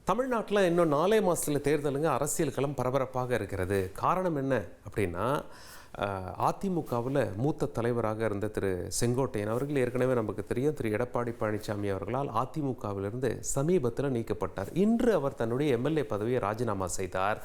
தமிழ்நாட்டில் இன்னும் 4 மாதத்தில் தேர்தலுங்க. அரசியல் களம் பரபரப்பாக இருக்கிறது. காரணம் என்ன அப்படின்னா, அதிமுகவில் மூத்த தலைவராக இருந்த திரு செங்கோட்டையன் அவர்கள் ஏற்கனவே நமக்கு தெரியும், திரு எடப்பாடி பழனிசாமி அவர்களால் அதிமுகவிலிருந்து சமீபத்தில் நீக்கப்பட்டார். இன்று அவர் தன்னுடைய எம்எல்ஏ பதவியை ராஜினாமா செய்தார்.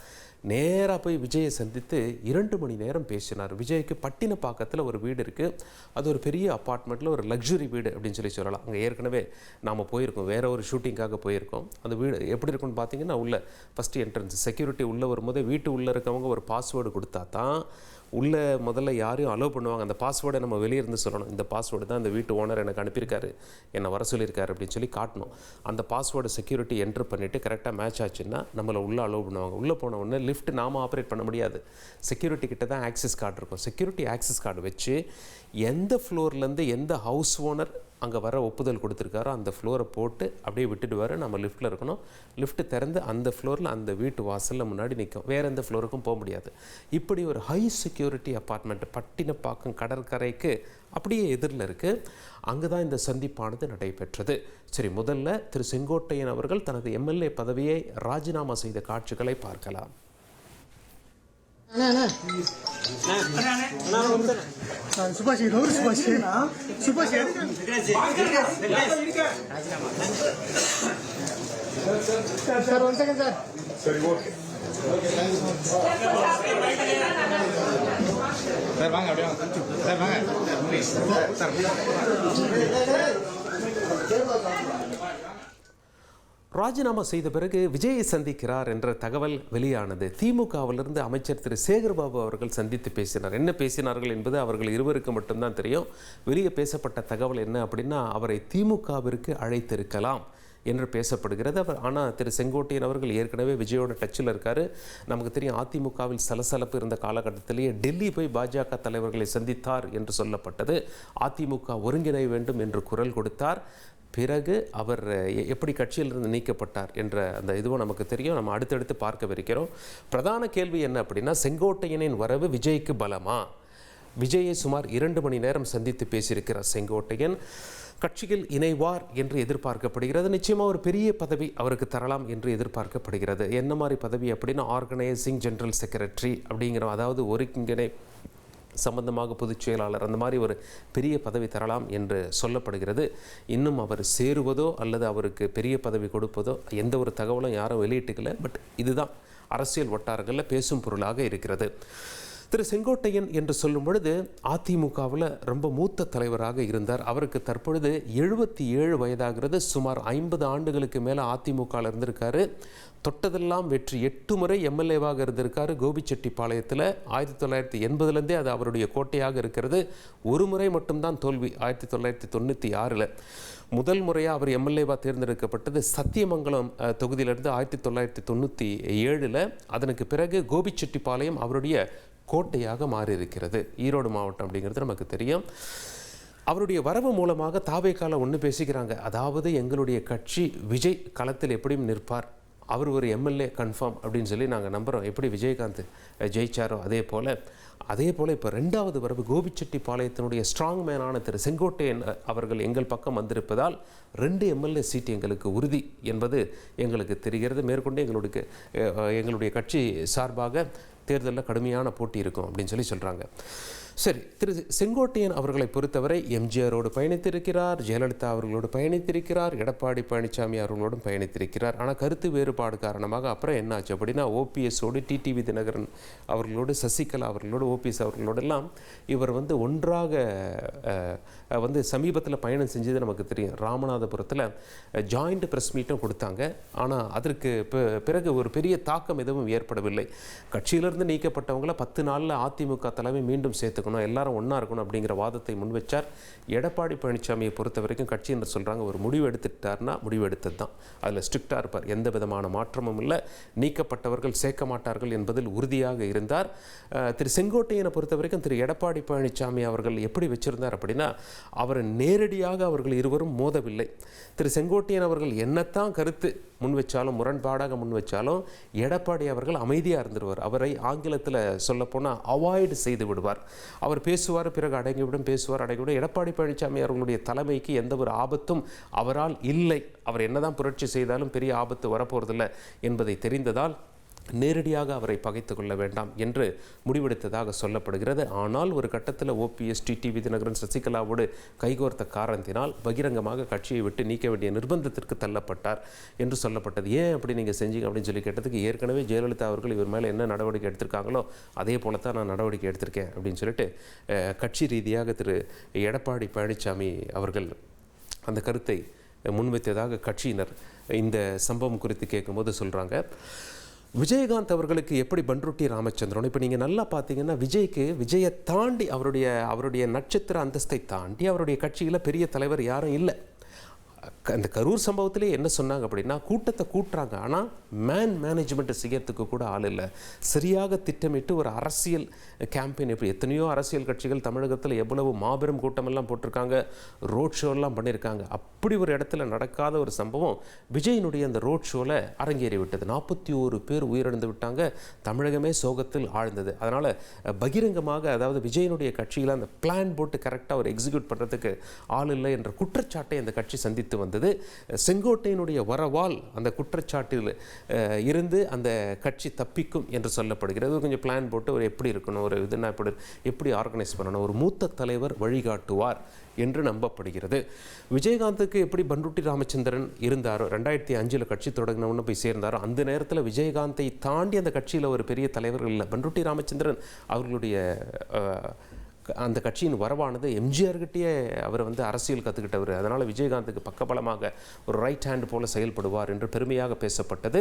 நேராக போய் விஜயை சந்தித்து 2 மணி நேரம் பேசினார். விஜய்க்கு பட்டினப்பாக்கத்தில் ஒரு வீடு இருக்குது. அது ஒரு பெரிய அப்பார்ட்மெண்ட்டில் ஒரு லக்ஸுரி வீடு அப்படின்னு சொல்லலாம். அங்கே ஏற்கனவே நாம் போயிருக்கோம், வேற ஒரு ஷூட்டிங்காக போயிருக்கோம். அந்த வீடு எப்படி இருக்குன்னு பார்த்தீங்கன்னா, உள்ள ஃபஸ்ட்டு என்ட்ரன்ஸ் செக்யூரிட்டி உள்ளே வரும்போதே வீட்டு உள்ளே இருக்கவங்க ஒரு பாஸ்வேர்டு கொடுத்தா தான் உள்ளே முதல்ல யாரையும் அலோவ் பண்ணுவாங்க. அந்த பாஸ்வேர்டை நம்ம வெளியே இருந்து சொல்லணும். இந்த பாஸ்வேர்டு தான் இந்த வீட்டு ஓனர் எனக்கு அனுப்பியிருக்காரு, என்னை வர சொல்லியிருக்காரு அப்படின்னு சொல்லி காட்டணும். அந்த பாஸ்வேர்டு செக்யூரிட்டி என்ட்ரு பண்ணிவிட்டு கரெக்டாக மேட்ச் ஆச்சுன்னா நம்மளை உள்ளே அலோவ் பண்ணுவாங்க. உள்ளே போன உடனே லிஃப்ட் நாம் ஆப்ரேட் பண்ண முடியாது. செக்யூரிட்டி கிட்ட தான் ஆக்சஸ் கார்டு இருக்கும். செக்யூரிட்டி ஆக்சஸ் கார்டு வச்சு எந்த ஃப்ளோர்லேருந்து எந்த ஹவுஸ் ஓனர் அங்கே வர ஒப்புதல் கொடுத்துருக்காரோ அந்த ஃப்ளோரை போட்டு அப்படியே விட்டுடுவார். நம்ம லிஃப்ட்டில் இருக்கணும். லிஃப்ட் திறந்து அந்த ஃப்ளோரில் அந்த வீட்டு வாசலில் முன்னாடி நிற்கும். வேறு எந்த ஃப்ளோருக்கும் போக முடியாது. இப்படி ஒரு ஹை செக்யூரிட்டி அப்பார்ட்மெண்ட் பட்டினப்பாக்கம் கடற்கரைக்கு அப்படியே எதிரில் இருக்குது. அங்கே தான் இந்த சந்திப்பானது நடைபெற்றது. சரி, முதல்ல திரு செங்கோட்டையன் அவர்கள் தனது எம்எல்ஏ பதவியை ராஜினாமா செய்த காட்சிகளை பார்க்கலாம். ராஜினாமா செய்த பிறகு விஜயை சந்திக்கிறார் என்ற தகவல் வெளியானது. திமுகவிலிருந்து அமைச்சர் திரு சேகர்பாபு அவர்கள் சந்தித்து பேசினார். என்ன பேசினார்கள் என்பது அவர்கள் இருவருக்கு மட்டும்தான் தெரியும். வெளியே பேசப்பட்ட தகவல் என்ன அப்படின்னா, அவரை திமுகவிற்கு அழைத்திருக்கலாம் என்று பேசப்படுகிறது. ஆனால் திரு செங்கோட்டையன் அவர்கள் ஏற்கனவே விஜயோட டச்சில் இருக்கார். நமக்கு தெரியும், அதிமுகவில் சலசலப்பு இருந்த காலகட்டத்திலேயே டெல்லி போய் பாஜக தலைவர்களை சந்தித்தார் என்று சொல்லப்பட்டது. அதிமுக ஒருங்கிணை வேண்டும் என்று குரல் கொடுத்தார். பிறகு அவர் எப்படி கட்சியிலிருந்து நீக்கப்பட்டார் என்ற அந்த இதுவும் நமக்கு தெரியும். நம்ம அடுத்தடுத்து பார்க்கவிருக்கிறோம். பிரதான கேள்வி என்ன அப்படின்னா, செங்கோட்டையனின் வரவு விஜய்க்கு பலமா? விஜயை சுமார் 2 மணி நேரம் சந்தித்து பேசியிருக்கிறார் செங்கோட்டையன். கட்சியில் இணைவார் என்று எதிர்பார்க்கப்படுகிறது. நிச்சயமாக ஒரு பெரிய பதவி அவருக்கு தரலாம் என்று எதிர்பார்க்கப்படுகிறது. என்ன மாதிரி பதவி அப்படின்னா, ஆர்கனைசிங் ஜெனரல் செக்ரட்டரி அப்படிங்கிற, அதாவது ஒருங்கிணை சம்பந்தமாக பொதுச் செயலாளர், அந்த மாதிரி ஒரு பெரிய பதவி தரலாம் என்று சொல்லப்படுகிறது. இன்னும் அவர் சேருவதோ அல்லது அவருக்கு பெரிய பதவி கொடுப்பதோ எந்த ஒரு தகவலும் யாரும் வெளியிட்டுக்கல. பட் இதுதான் அரசியல் வட்டாரங்களில் பேசும் பொருளாக இருக்கிறது. திரு செங்கோட்டையன் என்று சொல்லும் பொழுது அதிமுகவில் ரொம்ப மூத்த தலைவராக இருந்தார். அவருக்கு தற்பொழுது 77 வயதாகிறது. சுமார் 50 ஆண்டுகளுக்கு மேலே அதிமுகவில் இருந்திருக்காரு. தொட்டதெல்லாம் வெற்றி. 8 முறை எம்எல்ஏவாக இருந்திருக்காரு கோபிச்செட்டிப்பாளையத்தில். 1980லேருந்தே அது அவருடைய கோட்டையாக இருக்கிறது. ஒரு முறை மட்டும்தான் தோல்வி, 1996. முதல் முறையாக அவர் எம்எல்ஏவாக தேர்ந்தெடுக்கப்பட்டது சத்தியமங்கலம் தொகுதியிலிருந்து 1997. அதற்கு பிறகு கோபிச்செட்டிப்பாளையம் அவருடைய கோட்டையாக மாறியிருக்கிறது. ஈரோடு மாவட்டம் அப்படிங்கிறது நமக்கு தெரியும். அவருடைய வரவு மூலமாக தாவேக்கால ஒன்று பேசிக்கிறாங்க. அதாவது எங்களுடைய கட்சி விஜய் களத்தில் எப்படியும் நிற்பார், அவர் ஒரு எம்எல்ஏ கன்ஃபார்ம் அப்படின்னு சொல்லி நாங்கள் நம்புகிறோம். எப்படி விஜயகாந்த் ஜெயிச்சாரோ அதே போல் இப்போ 2வது வரவு கோபிச்செட்டிப்பாளையத்தினுடைய ஸ்ட்ராங் மேனான திரு செங்கோட்டையன் அவர்கள் எங்கள் பக்கம் வந்திருப்பதால் 2 எம்எல்ஏ சீட் எங்களுக்கு உறுதி என்பது எங்களுக்கு தெரிகிறது. மேற்கொண்டு எங்களுடைய கட்சி சார்பாக தேர்தலில் கடுமையான போட்டி இருக்கும் அப்படின்னு சொல்கிறாங்க. சரி, திரு செங்கோட்டையன் அவர்களை பொறுத்தவரை எம்ஜிஆரோடு பயணித்திருக்கிறார், ஜெயலலிதா அவர்களோடு பயணித்திருக்கிறார், எடப்பாடி பழனிசாமி அவர்களோடும் பயணித்திருக்கிறார். ஆனால் கருத்து வேறுபாடு காரணமாக அப்புறம் என்ன ஆச்சு அப்படின்னா, ஓபிஎஸோடு, டிடிவி தினகரன் அவர்களோடு, சசிகலா அவர்களோடு, ஓபிஎஸ் அவர்களோடெல்லாம் இவர் ஒன்றாக சமீபத்தில் பயணம் செஞ்சது நமக்கு தெரியும். ராமநாதபுரத்தில் ஜாயிண்ட் ப்ரெஸ் மீட்டும் கொடுத்தாங்க. ஆனால் அதற்கு பிறகு ஒரு பெரிய தாக்கம் எதுவும் ஏற்படவில்லை. கட்சியிலிருந்து நீக்கப்பட்டவங்களை 10 நாளில் அதிமுக தலைமை மீண்டும் சேர்த்து எல்லாரும் ஒன்றா இருக்கணும் அப்படிங்கிற வாதத்தை முன்வச்சார். எடப்பாடி பழனிசாமியை பொறுத்த வரைக்கும் கட்சியினர் சொல்கிறாங்க, ஒரு முடிவு எடுத்துட்டார்னா முடிவு எடுத்தது தான், அதில் ஸ்ட்ரிக்டாக இருப்பார், எந்த விதமான மாற்றமும் இல்லை, நீக்கப்பட்டவர்கள் சேர்க்க மாட்டார்கள் என்பதில் உறுதியாக இருந்தார். திரு செங்கோட்டையனை பொறுத்த வரைக்கும் திரு எடப்பாடி பழனிசாமி அவர்கள் எப்படி வச்சிருந்தார் அப்படின்னா, அவர் நேரடியாக அவர்கள் இருவரும் மோதவில்லை. திரு செங்கோட்டையன் அவர்கள் என்னத்தான் கருத்து முன் வச்சாலும், முரண்பாடாக முன் வச்சாலும் எடப்பாடி அவர்கள் அமைதியாக இருந்துருவார். அவரை ஆங்கிலத்தில் சொல்லப்போனால் அவாய்டு செய்து விடுவார். அவர் பேசுவார், பிறகு அடங்கிவிடும், பேசுவார், அடங்கிவிடும். எடப்பாடி பழனிசாமி அவர்களுடைய தலைமைக்கு எந்த ஒரு ஆபத்தும் அவரால் இல்லை. அவர் என்னதான் புரட்சி செய்தாலும் பெரிய ஆபத்து வரப்போறதில்லை என்பதை தெரிந்ததால் நேரடியாக அவரை பகைத்து கொள்ள வேண்டாம் என்று முடிவெடுத்ததாக சொல்லப்படுகிறது. ஆனால் ஒரு கட்டத்தில் ஓபிஎஸ், டிடிவி தினகரன், சசிகலாவோடு கைகோர்த்த காரணத்தினால் பகிரங்கமாக கட்சியை விட்டு நீக்க வேண்டிய நிர்பந்தத்திற்கு தள்ளப்பட்டார் என்று சொல்லப்பட்டது. ஏன் அப்படி நீங்கள் செஞ்சீங்க அப்படின்னு சொல்லி கேட்டதுக்கு, ஏற்கனவே ஜெயலலிதா அவர்கள் இவர் மேலே என்ன நடவடிக்கை எடுத்திருக்காங்களோ அதே போல தான் நான் நடவடிக்கை எடுத்திருக்கேன் அப்படின்னு சொல்லிட்டு கட்சி ரீதியாக திரு எடப்பாடி பழனிசாமி அவர்கள் அந்த கருத்தை முன்வைத்ததாக கட்சியினர் இந்த சம்பவம் குறித்து கேட்கும்போது சொல்கிறாங்க. விஜயகாந்த் அவர்களுக்கு எப்படி பண்ருட்டி ராமச்சந்திரன், இப்போ நீங்கள் நல்லா பார்த்தீங்கன்னா விஜயை தாண்டி அவருடைய நட்சத்திர அந்தஸ்தை தாண்டி அவருடைய கட்சியில் பெரிய தலைவர் யாரும் இல்லை. அந்த கரூர் சம்பவத்திலே என்ன சொன்னாங்க அப்படின்னா, கூட்டத்தை கூட்டுறாங்க, ஆனால் மேனேஜ்மெண்ட் செய்யறதுக்கு கூட ஆள் இல்லை. சரியாக திட்டமிட்டு ஒரு அரசியல் கேம்பெயின், எப்படி எத்தனையோ அரசியல் கட்சிகள் தமிழகத்தில் எவ்வளவு மாபெரும் கூட்டமெல்லாம் போட்டிருக்காங்க, ரோட் ஷோலாம் பண்ணியிருக்காங்க. அப்படி ஒரு இடத்துல நடக்காத ஒரு சம்பவம் விஜயினுடைய அந்த ரோட் ஷோவில் அரங்கேறி விட்டது. 41 பேர் உயிரிழந்து விட்டாங்க. தமிழகமே சோகத்தில் ஆழ்ந்தது. அதனால் பகிரங்கமாக, அதாவது விஜயினுடைய கட்சியில் அந்த பிளான் போட்டு கரெக்டாக ஒரு எக்ஸிக்யூட் பண்ணுறதுக்கு ஆள் இல்லை என்ற குற்றச்சாட்டை அந்த கட்சி சந்தித்து வந்தது. செங்கோட்டையினுடைய வரவால் அந்த குற்றச்சாட்டில் இருந்து அந்த கட்சி தப்பிக்கும் என்று சொல்லப்படுகிறது. கொஞ்சம் பிளான் போட்டு ஒரு எப்படி இருக்கணும், ஒரு இதுனா எப்படி ஆர்கனைஸ் பண்ணணும், ஒரு மூத்த தலைவர் வழிகாட்டுவார் என்று நம்பப்படுகிறது. விஜயகாந்துக்கு எப்படி பண்ருட்டி ராமச்சந்திரன் இருந்தாரோ, 2005 கட்சி தொடங்கினவொன்னு போய் சேர்ந்தாரோ, அந்த நேரத்தில் விஜயகாந்தை தாண்டி அந்த கட்சியில் ஒரு பெரிய தலைவர்கள் இல்லை. பண்ருட்டி ராமச்சந்திரன் அவர்களுடைய அந்த கட்சியின் வரவானது எம்ஜிஆர்கிட்டயே அவர் அரசியல் கற்றுக்கிட்டவர். அதனால் விஜயகாந்துக்கு பக்கபலமாக ஒரு ரைட் ஹேண்ட் போல செயல்படுவார் என்று பெருமையாக பேசப்பட்டது.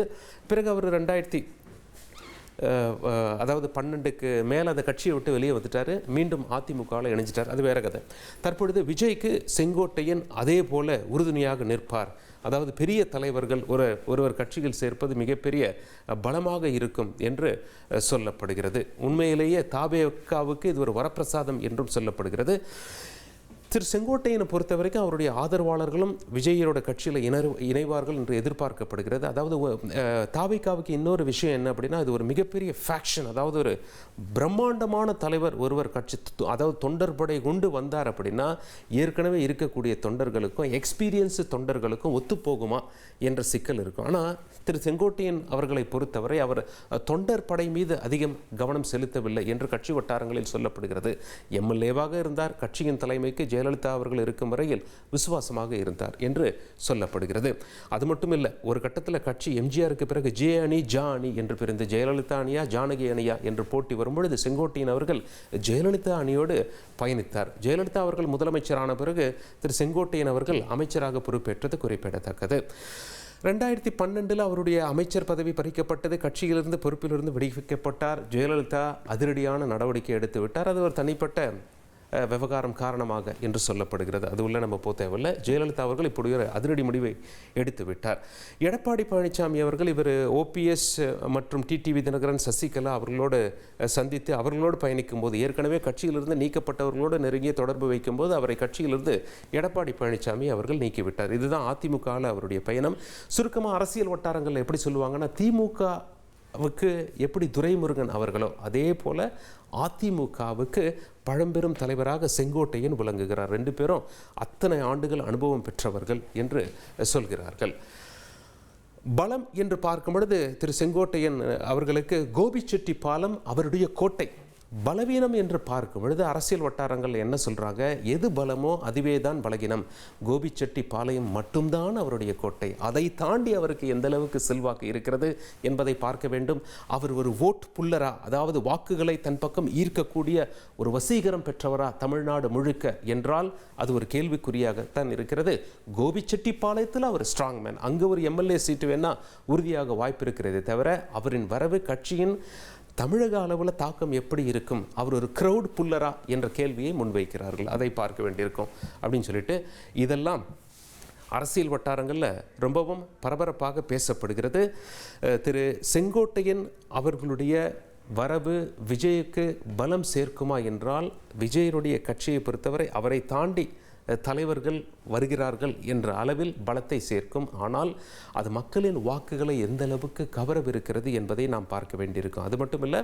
பிறகு அவர் 2012க்கு மேலே அந்த கட்சியை விட்டு வெளியே வந்துட்டார். மீண்டும் அதிமுகவில் இணைஞ்சிட்டார். அது வேற கதை. தற்பொழுது விஜய்க்கு செங்கோட்டையன் அதே போல உறுதுணையாக நிற்பார். அதாவது பெரிய தலைவர்கள் ஒருவர் கட்சியில் சேர்ப்பது மிகப்பெரிய பலமாக இருக்கும் என்று சொல்லப்படுகிறது. உண்மையிலேயே தாவேகாவுக்கு இது ஒரு வரப்பிரசாதம் என்றும் சொல்லப்படுகிறது. திரு செங்கோட்டையனை பொறுத்த வரைக்கும் அவருடைய ஆதரவாளர்களும் விஜயோட கட்சியில் இணைவார்கள் என்று எதிர்பார்க்கப்படுகிறது. அதாவது தாவேகாவுக்கு இன்னொரு விஷயம் என்ன அப்படின்னா, இது ஒரு மிகப்பெரிய ஃபேக்ஷன். அதாவது ஒரு பிரம்மாண்டமான தலைவர் ஒருவர் கட்சி, அதாவது தொண்டர் படை கொண்டு வந்தார் அப்படின்னா ஏற்கனவே இருக்கக்கூடிய தொண்டர்களுக்கும் எக்ஸ்பீரியன்ஸ் தொண்டர்களுக்கும் ஒத்துப்போகுமா என்ற சிக்கல் இருக்கும். ஆனால் திரு செங்கோட்டையன் அவர்களை பொறுத்தவரை அவர் தொண்டர் படை மீது அதிகம் கவனம் செலுத்தவில்லை என்று கட்சி வட்டாரங்களில் சொல்லப்படுகிறது. எம்எல்ஏவாக இருந்தார். கட்சியின் தலைமைக்கு ஜெயலலிதா அவர்கள் இருக்கும் வரையில் விசுவாசமாக இருந்தார் என்று சொல்லப்படுகிறது. அது மட்டும் இல்லை, ஒரு கட்டத்தில் கட்சி எம்ஜிஆருக்கு பிறகு ஜே அணி ஜா அணி என்று பிரிந்து ஜெயலலிதா அணியா ஜானகி அணியா என்று போட்டி வரும்பொழுது செங்கோட்டையன் அவர்கள் ஜெயலலிதா அணியோடு பயணித்தார். ஜெயலலிதா அவர்கள் முதலமைச்சரான பிறகு திரு செங்கோட்டையன் அவர்கள் அமைச்சராக பொறுப்பேற்றது குறிப்பிடத்தக்கது. 2012 அவருடைய அமைச்சர் பதவி பறிக்கப்பட்டது. கட்சியிலிருந்து பொறுப்பிலிருந்து விடுவிக்கப்பட்டார். ஜெயலலிதா அதிரடியான நடவடிக்கை எடுத்து விட்டார். அது ஒரு தனிப்பட்ட விவகாரம் காரணமாக என்று சொல்லப்படுகிறது. அது உள்ள நம்ம போக தேவையில்லை. ஜெயலலிதா அவர்கள் இப்படி ஒரு அதிரடி முடிவை எடுத்து விட்டார். எடப்பாடி பழனிசாமி அவர்கள் இவர் ஓபிஎஸ் மற்றும் டிடிவி தினகரன், சசிகலா அவர்களோடு சந்தித்து அவர்களோடு பயணிக்கும் போது, ஏற்கனவே கட்சியிலிருந்து நீக்கப்பட்டவர்களோடு நெருங்கிய தொடர்பு வைக்கும்போது அவரை கட்சியிலிருந்து எடப்பாடி பழனிசாமி அவர்கள் நீக்கிவிட்டார். இதுதான் அதிமுகவில் அவருடைய பயணம். சுருக்கமாக அரசியல் வட்டாரங்கள் எப்படி சொல்லுவாங்கன்னா, திமுகவுக்கு எப்படி துரைமுருகன் அவர்களோ அதே போல அதிமுகவுக்கு பழம்பெரும் தலைவராக செங்கோட்டையன் விளங்குகிறார். 2 பேரும் அத்தனை ஆண்டுகள் அனுபவம் பெற்றவர்கள் என்று சொல்கிறார்கள். பலம் என்று பார்க்கும் பொழுது திரு செங்கோட்டையன் அவர்களுக்கு கோபிச்செட்டிப்பாளையம் அவருடைய கோட்டை. பலவீனம் என்று பார்க்கும் பொழுது அரசியல் வட்டாரங்கள் என்ன சொல்கிறாங்க, எது பலமோ அதுவே தான் பலகீனம். கோபிச்செட்டிப்பாளையம் மட்டும்தான் அவருடைய கோட்டை. அதை தாண்டி அவருக்கு எந்த அளவுக்கு செல்வாக்கு இருக்கிறது என்பதை பார்க்க வேண்டும். அவர் ஒரு ஓட் புல்லரா, அதாவது வாக்குகளை தன் பக்கம் ஈர்க்கக்கூடிய ஒரு வசீகரம் பெற்றவரா தமிழ்நாடு முழுக்க என்றால் அது ஒரு கேள்விக்குறியாகத்தான் இருக்கிறது. கோபிச்செட்டிப்பாளையத்தில் அவர் ஸ்ட்ராங் மேன். அங்கே ஒரு எம்எல்ஏ சீட்டு வேணா உறுதியாக வாய்ப்பு இருக்கிறதே தவிர அவரின் வரவு கட்சியின் தமிழக அளவில் தாக்கம் எப்படி இருக்கும், அவர் ஒரு க்ரௌட் புல்லரா என்ற கேள்வியை முன்வைக்கிறார்கள். அதை பார்க்க வேண்டியிருக்கும் அப்படின்னு சொல்லிட்டு இதெல்லாம் அரசியல் வட்டாரங்களில் ரொம்பவும் பரபரப்பாக பேசப்படுகிறது. திரு செங்கோட்டையன் அவர்களுடைய வரவு விஜய்க்கு பலம் சேர்க்குமா என்றால், விஜயனுடைய கட்சியை பொறுத்தவரை அவரை தாண்டி தலைவர்கள் வருகிறார்கள் என்ற அளவில் பலத்தை சேர்க்கும். ஆனால் அது மக்களின் வாக்குகளை எந்த அளவுக்கு கவரவிருக்கிறது என்பதை நாம் பார்க்க வேண்டியிருக்கும். அது மட்டும் இல்லை,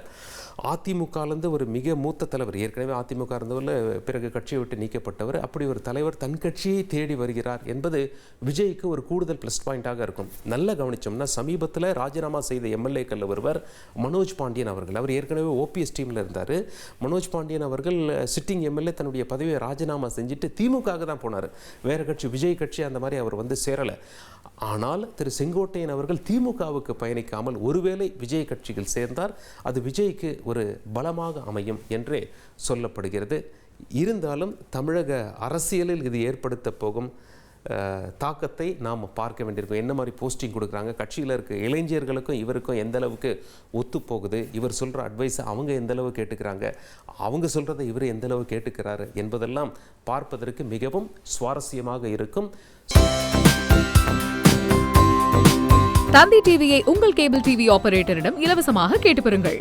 அதிமுகலேருந்து ஒரு மிக மூத்த தலைவர், ஏற்கனவே அதிமுக இருந்தவர், பிறகு கட்சியை விட்டு நீக்கப்பட்டவர், அப்படி ஒரு தலைவர் தன் கட்சியை தேடி வருகிறார் என்பது விஜய்க்கு ஒரு கூடுதல் ப்ளஸ் பாயிண்டாக இருக்கும். நல்லா கவனிச்சோம்னா, சமீபத்தில் ராஜினாமா செய்த எம்எல்ஏக்கள் ஒருவர் மனோஜ் பாண்டியன் அவர்கள். அவர் ஏற்கனவே ஓபிஎஸ் டீமில் இருந்தார். மனோஜ் பாண்டியன் அவர்கள் சிட்டிங் எம்எல்ஏ தன்னுடைய பதவியை ராஜினாமா செஞ்சுட்டு திமுக தான் போனார். வேற கட்சி, விஜய் கட்சி அந்த மாதிரி அவர் வந்து சேரலை. ஆனால் திரு செங்கோட்டையன் அவர்கள் திமுகவுக்கு பயணிக்காமல் ஒருவேளை விஜய் கட்சியில் சேர்ந்தார், அது விஜய்க்கு ஒரு பலமாக அமையும் என்றே சொல்லப்படுகிறது. இருந்தாலும் தமிழக அரசியலில் இது ஏற்படுத்த போகும் தாக்கத்தை நாம் பார்க்க வேண்டியிருக்கும். என்ன மாதிரி போஸ்டிங் கொடுக்குறாங்க, கட்சியில் இருக்க இளைஞர்களுக்கும் இவருக்கும் எந்த அளவுக்கு ஒத்து போகுது, இவர் சொல்கிற அட்வைஸை அவங்க எந்த அளவு கேட்டுக்கிறாங்க, அவங்க சொல்கிறத இவர் எந்த அளவு கேட்டுக்கிறாரு என்பதெல்லாம் பார்ப்பதற்கு மிகவும் சுவாரஸ்யமாக இருக்கும். தந்தி டிவியை உங்கள் கேபிள் டிவி ஆபரேட்டரிடம் இலவசமாக கேட்டு பெறுங்கள்.